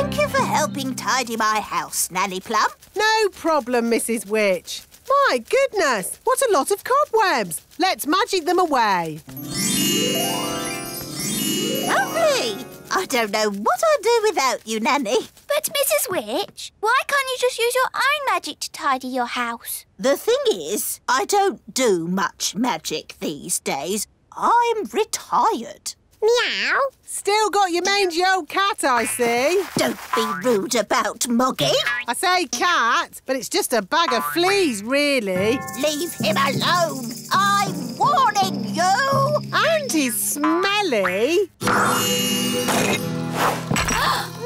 Thank you for helping tidy my house, Nanny Plum. No problem, Mrs. Witch. My goodness, what a lot of cobwebs. Let's magic them away. Lovely. I don't know what I'd do without you, Nanny. But, Mrs. Witch, why can't you just use your own magic to tidy your house? The thing is, I don't do much magic these days. I'm retired. Meow. Still got your mangy old cat, I see. Don't be rude about Moggy. I say cat, but it's just a bag of fleas, really. Leave him alone. I'm warning you. And he's smelly.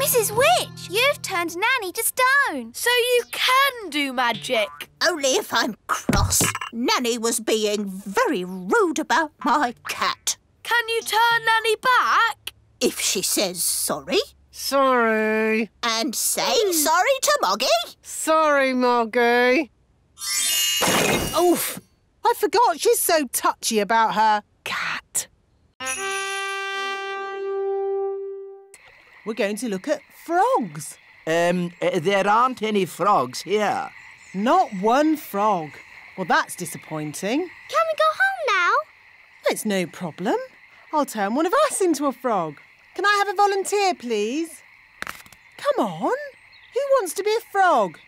Mrs. Witch, you've turned Nanny to stone. So you can do magic. Only if I'm cross. Nanny was being very rude about my cat. Can you turn Nanny back? If she says sorry. Sorry. And say sorry to Moggy. Sorry, Moggy. Oof. I forgot she's so touchy about her cat. We're going to look at frogs. There aren't any frogs here. Not one frog. Well, that's disappointing. Can we go home now? It's no problem. I'll turn one of us into a frog. Can I have a volunteer, please? Come on. Who wants to be a frog?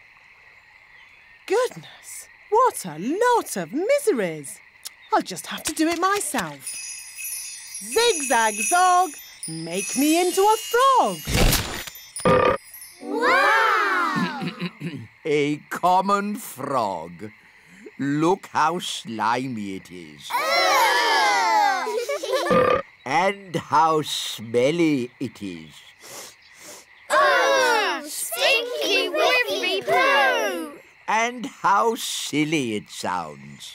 Goodness, what a lot of miseries. I'll just have to do it myself. Zigzag zog, make me into a frog. Wow! A common frog. Look how slimy it is. And how smelly it is. Stinky whiffy poo! And how silly it sounds.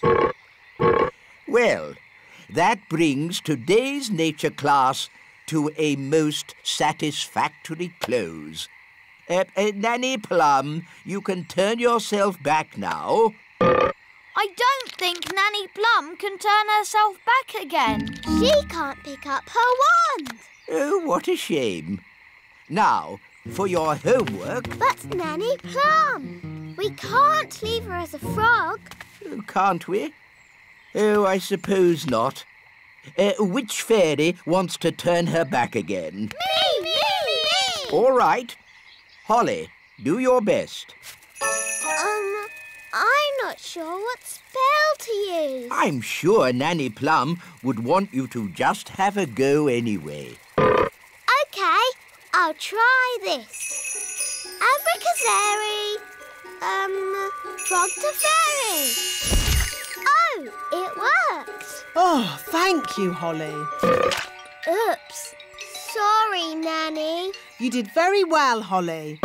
Well, that brings today's nature class to a most satisfactory close. Nanny Plum, you can turn yourself back now. I don't think Nanny Plum can turn herself back again. She can't pick up her wand. Oh, what a shame. Now, for your homework... But Nanny Plum, we can't leave her as a frog. Can't we? Oh, I suppose not. Which fairy wants to turn her back again? Me! All right. Holly, do your best. I'm not sure what spell to use. I'm sure Nanny Plum would want you to just have a go anyway. OK, I'll try this. Abracazary, frog to fairy. Oh, it worked. Oh, thank you, Holly. Oops. Sorry, Nanny. You did very well, Holly.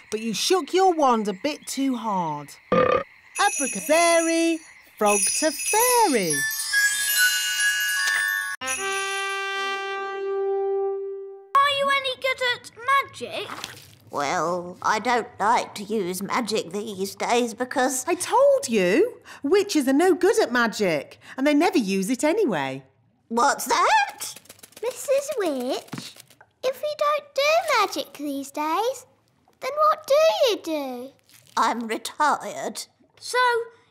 But you shook your wand a bit too hard. Abracazary, frog to fairy. Are you any good at magic? Well, I don't like to use magic these days because... I told you. Witches are no good at magic, and they never use it anyway. What's that? Mrs. Witch, if we don't do magic these days, then what do you do? I'm retired. So,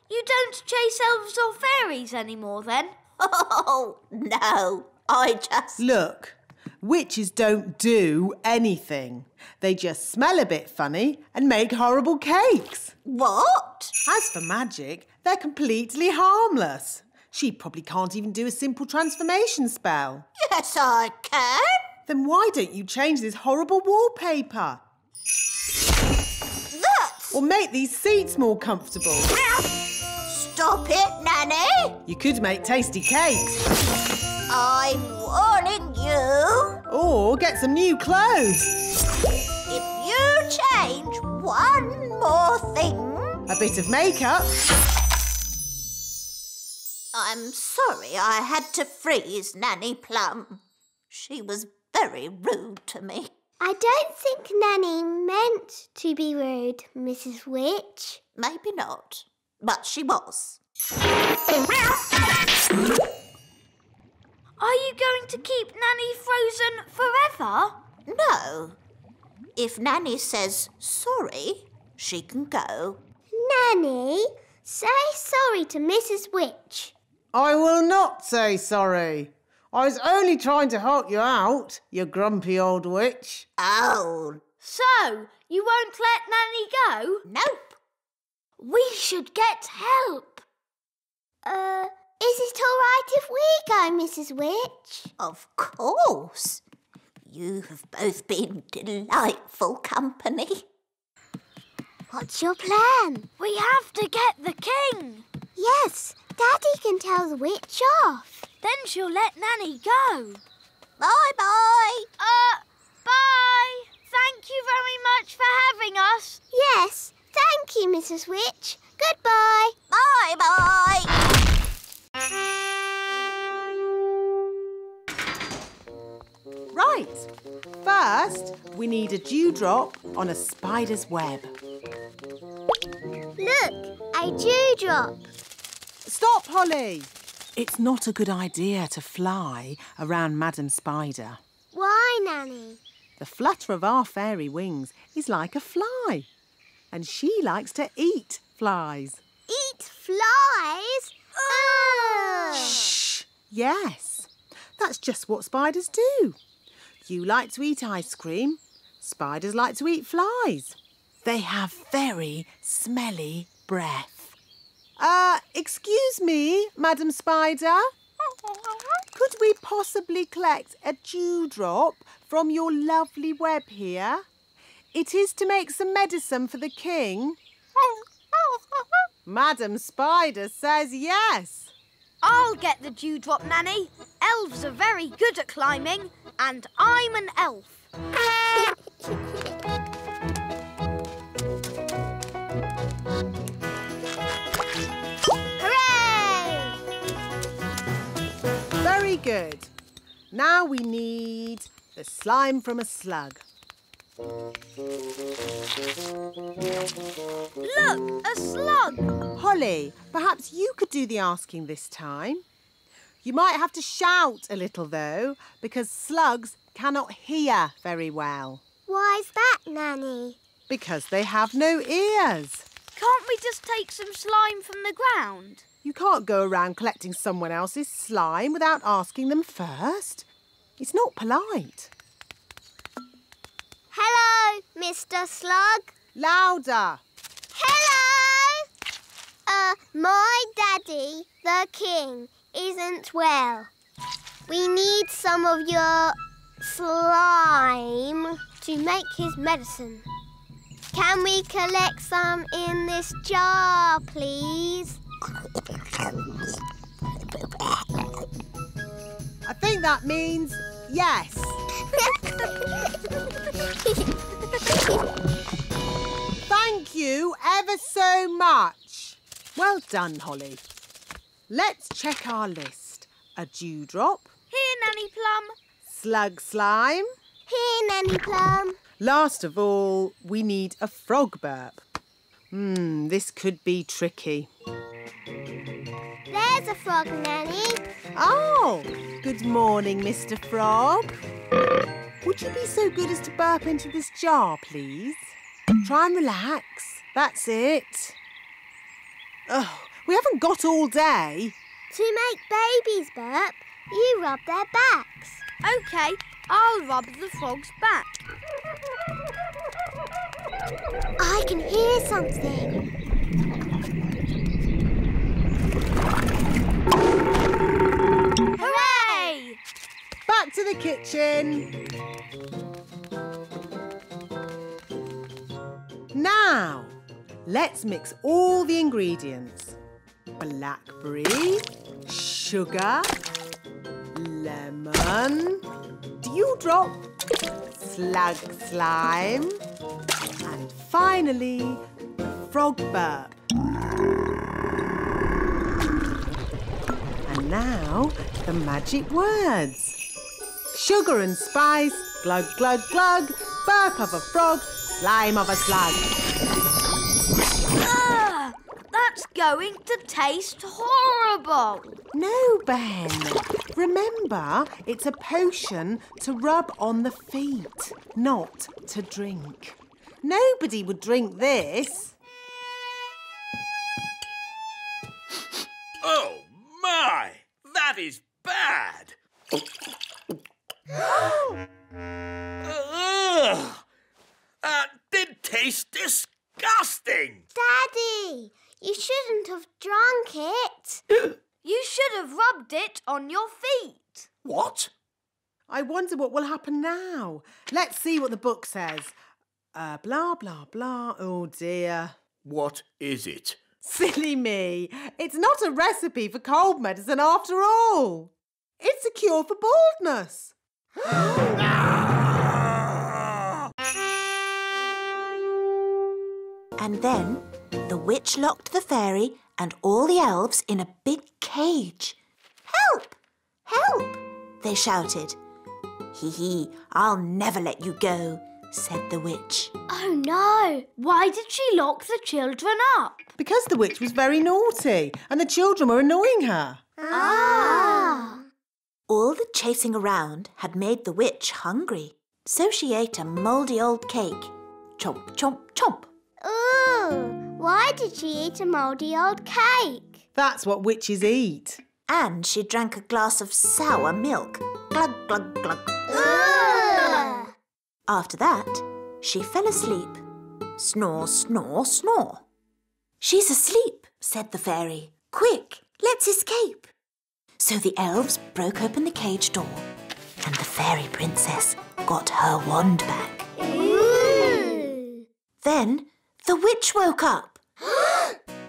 you don't chase elves or fairies anymore, then? Oh, no. I just... Look, witches don't do anything. They just smell a bit funny and make horrible cakes. What? As for magic, they're completely harmless. She probably can't even do a simple transformation spell. Yes, I can. Then why don't you change this horrible wallpaper? That's... Or make these seats more comfortable. Stop it, Nanny. You could make tasty cakes. I'm warning you. Or get some new clothes. If you change one more thing... A bit of makeup. I'm sorry I had to freeze Nanny Plum. She was very rude to me. I don't think Nanny meant to be rude, Mrs. Witch. Maybe not, but she was. Are you going to keep Nanny frozen forever? No. If Nanny says sorry, she can go. Nanny, say sorry to Mrs. Witch. I will not say sorry. I was only trying to help you out, you grumpy old witch. Oh, So, you won't let Nanny go? nope. We should get help. Is it all right if we go, Mrs. Witch? Of course. You have both been delightful company. What's your plan? We have to get the king. Yes, Daddy can tell the witch off. Then she'll let Nanny go. Bye-bye. Bye. Thank you very much for having us. Yes, thank you, Mrs. Witch. Goodbye. Bye-bye. Right. First, we need a dewdrop on a spider's web. Look, a dewdrop. Stop, Holly. It's not a good idea to fly around Madam Spider. Why, Nanny? The flutter of our fairy wings is like a fly, and she likes to eat flies. Eat flies? Ugh. Shh! Yes, that's just what spiders do. You like to eat ice cream. Spiders like to eat flies. They have very smelly breath. Excuse me, Madam Spider. Could we possibly collect a dewdrop from your lovely web here? It is to make some medicine for the king. Madam Spider says yes. I'll get the dewdrop, Nanny. Elves are very good at climbing, and I'm an elf. Hooray! Very good. Now we need the slime from a slug. Look, a slug. Holly, perhaps you could do the asking this time. You might have to shout a little, though, because slugs cannot hear very well. Why's that, Nanny? Because they have no ears. Can't we just take some slime from the ground? You can't go around collecting someone else's slime without asking them first. It's not polite. Hello, Mr. Slug. Louder. Hello! My daddy, the king, isn't well. We need some of your slime to make his medicine. Can we collect some in this jar, please? I think that means yes. Thank you ever so much. Well done, Holly. Let's check our list. A dewdrop. Here, Nanny Plum. Slug slime. Here, Nanny Plum. Last of all, we need a frog burp. This could be tricky. There's a frog, Nanny. Oh, good morning, Mr. Frog. Would you be so good as to burp into this jar, please? Try and relax. That's it. Oh, we haven't got all day. To make babies burp, you rub their backs. OK, I'll rub the frog's back. I can hear something. Hooray! Back to the kitchen. Now, let's mix all the ingredients. Blackberry, sugar, lemon, dewdrop, slug slime, and finally, the frog burp. And now, the magic words. Sugar and spice, glug, glug, glug, burp of a frog, slime of a slug. That's going to taste horrible. No, Ben. Remember, it's a potion to rub on the feet, not to drink. Nobody would drink this. Oh, my! That is bad! Ugh! That did taste disgusting! Daddy, you shouldn't have drunk it. You should have rubbed it on your feet. What? I wonder what will happen now. Let's see what the book says. Blah, blah, blah. Oh, dear. What is it? Silly me. It's not a recipe for cold medicine after all. It's a cure for baldness. And then the witch locked the fairy and all the elves in a big cage. Help! Help! They shouted. Hee hee, I'll never let you go, said the witch. Oh no! Why did she lock the children up? Because the witch was very naughty and the children were annoying her. Ah! All the chasing around had made the witch hungry, so she ate a mouldy old cake. Chomp, chomp, chomp. Ooh, why did she eat a mouldy old cake? That's what witches eat. And she drank a glass of sour milk. Glug, glug, glug. Ugh. After that, she fell asleep. Snore, snore, snore. She's asleep, said the fairy. Quick, let's escape. So the elves broke open the cage door and the fairy princess got her wand back. Ooh. Then the witch woke up.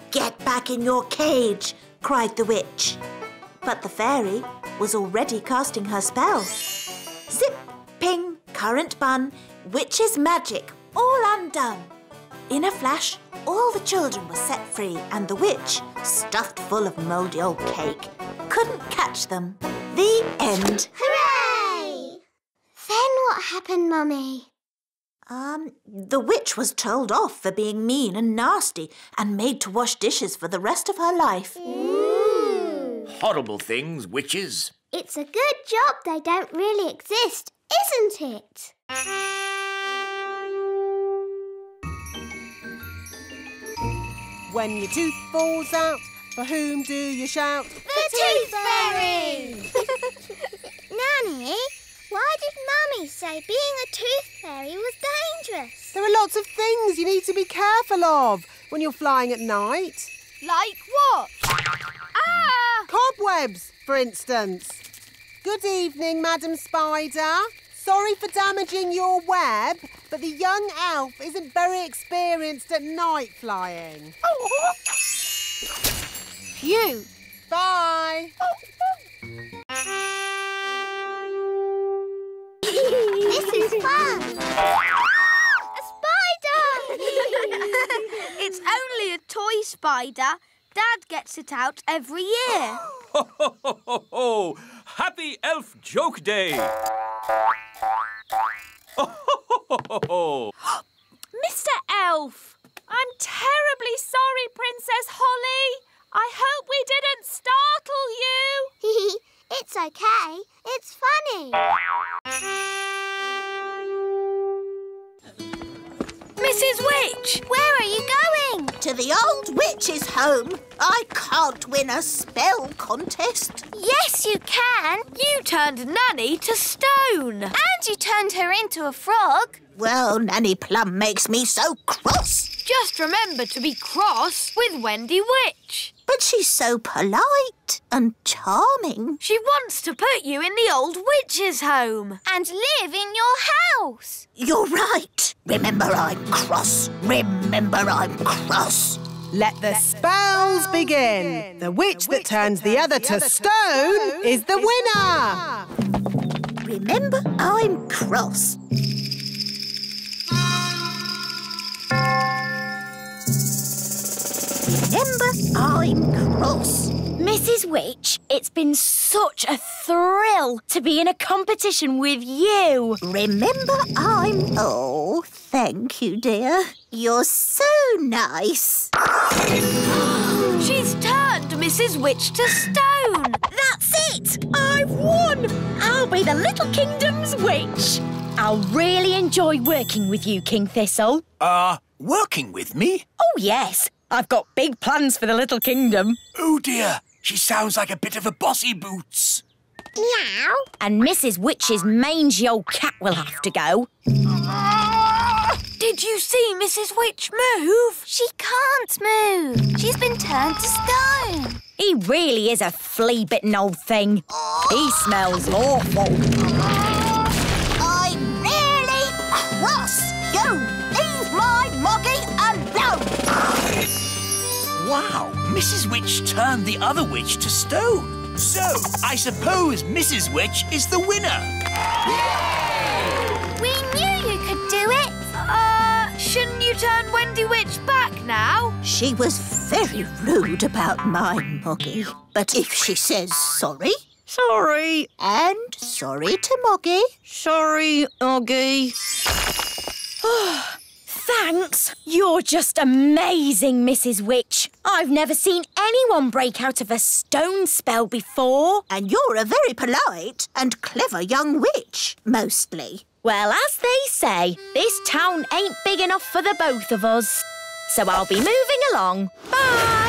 Get back in your cage, cried the witch. But the fairy was already casting her spell. Zip, ping, current bun, witch's magic, all undone. In a flash, all the children were set free and the witch, stuffed full of mouldy old cake, couldn't catch them. The end. Hooray! Then what happened, Mummy? The witch was told off for being mean and nasty and made to wash dishes for the rest of her life. Ooh. Horrible things, witches. It's a good job they don't really exist, isn't it? When your tooth falls out, for whom do you shout? The Tooth Fairy! Nanny, why did Mummy say being a tooth fairy was dangerous? There are lots of things you need to be careful of when you're flying at night. Like what? Ah! Cobwebs, for instance. Good evening, Madam Spider. Sorry for damaging your web, but the young elf isn't very experienced at night flying. Phew! Bye. This is fun! A spider! It's only a toy spider. Dad gets it out every year. Ho, ho, ho, ho, ho! Happy Elf Joke Day! Ho, ho, ho, ho, ho! Mr. Elf, I'm terribly sorry, Princess Holly. I hope we didn't startle you. It's okay. It's funny. Mrs. Witch! Where are you going? To the old witch's home. I can't win a spell contest. Yes, you can. You turned Nanny to stone. And you turned her into a frog. Well, Nanny Plum makes me so cross. Just remember to be cross with Wendy Witch. But she's so polite and charming. She wants to put you in the old witch's home. And live in your house. You're right. Remember I'm cross. Remember I'm cross. Let the spells begin. The witch that turns the other to stone is the winner. Remember I'm cross. Remember I'm cross. Mrs. Witch, it's been such a thrill to be in a competition with you. Remember I'm... Oh, thank you, dear. You're so nice. She's turned Mrs. Witch to stone. That's it! I've won! I'll be the Little Kingdom's witch. I'll really enjoy working with you, King Thistle. Working with me? Oh, yes. I've got big plans for the Little Kingdom. Oh, dear. She sounds like a bit of a bossy boots. Meow. And Mrs. Witch's mangy old cat will have to go. Did you see Mrs. Witch move? She can't move. She's been turned to stone. He really is a flea-bitten old thing. He smells awful. I'm really cross. You leave my Moggy alone. Wow, Mrs. Witch turned the other witch to stone. So, I suppose Mrs. Witch is the winner. We knew you could do it. Shouldn't you turn Wendy Witch back now? She was very rude about my Moggy. But if she says sorry... Sorry. And sorry to Moggy. Sorry, Oggy. Thanks. You're just amazing, Mrs. Witch. I've never seen anyone break out of a stone spell before. And you're a very polite and clever young witch, mostly. Well, as they say, this town ain't big enough for the both of us. So I'll be moving along. Bye!